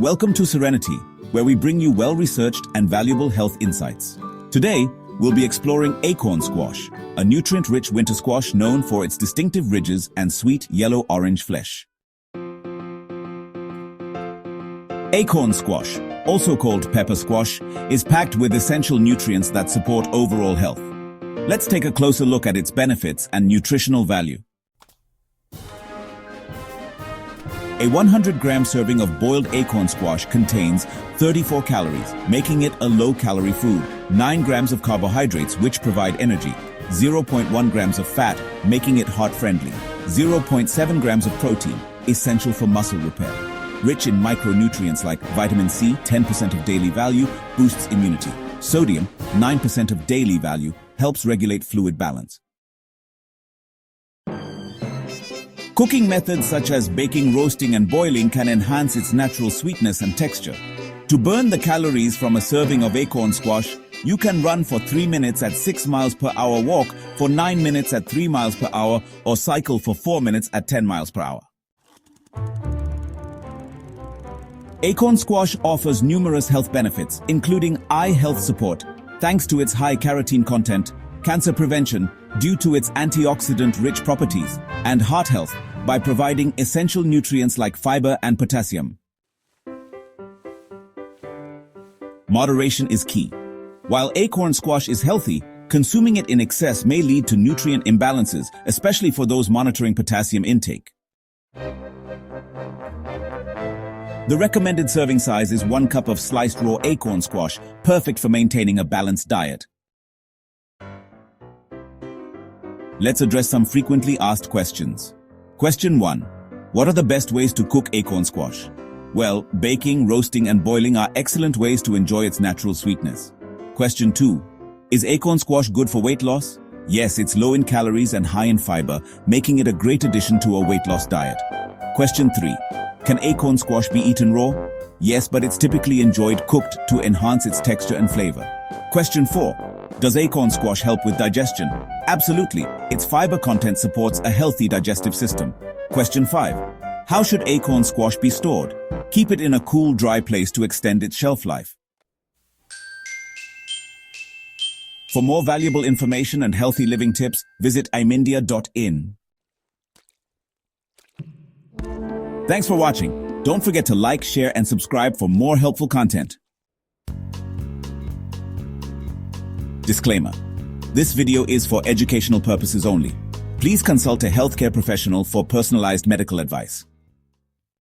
Welcome to Serenity, where we bring you well-researched and valuable health insights. Today, we'll be exploring acorn squash, a nutrient-rich winter squash known for its distinctive ridges and sweet yellow-orange flesh. Acorn squash, also called pepper squash, is packed with essential nutrients that support overall health. Let's take a closer look at its benefits and nutritional value. A 100-gram serving of boiled acorn squash contains 34 calories, making it a low-calorie food, 9 grams of carbohydrates which provide energy, 0.1 grams of fat, making it heart-friendly, 0.7 grams of protein, essential for muscle repair, rich in micronutrients like vitamin C, 10% of daily value, boosts immunity, sodium, 9% of daily value, helps regulate fluid balance. Cooking methods such as baking, roasting, and boiling can enhance its natural sweetness and texture. To burn the calories from a serving of acorn squash, you can run for 3 minutes at 6 miles per hour, walk for 9 minutes at 3 miles per hour, or cycle for 4 minutes at 10 miles per hour. Acorn squash offers numerous health benefits, including eye health support, thanks to its high carotene content, cancer prevention, due to its antioxidant-rich properties, and heart health, by providing essential nutrients like fiber and potassium. Moderation is key. While acorn squash is healthy, consuming it in excess may lead to nutrient imbalances, especially for those monitoring potassium intake. The recommended serving size is 1 cup of sliced raw acorn squash, perfect for maintaining a balanced diet. Let's address some frequently asked questions. Question 1. What are the best ways to cook acorn squash? Well, baking, roasting, and boiling are excellent ways to enjoy its natural sweetness. Question 2. Is acorn squash good for weight loss? Yes, it's low in calories and high in fiber, making it a great addition to a weight loss diet. Question 3. Can acorn squash be eaten raw? Yes, but it's typically enjoyed cooked to enhance its texture and flavor. Question 4. Does acorn squash help with digestion? Absolutely. Its fiber content supports a healthy digestive system. Question 5. How should acorn squash be stored? Keep it in a cool, dry place to extend its shelf life. For more valuable information and healthy living tips, visit imindia.in. Thanks for watching. Don't forget to like, share, and subscribe for more helpful content. Disclaimer. This video is for educational purposes only. Please consult a healthcare professional for personalized medical advice.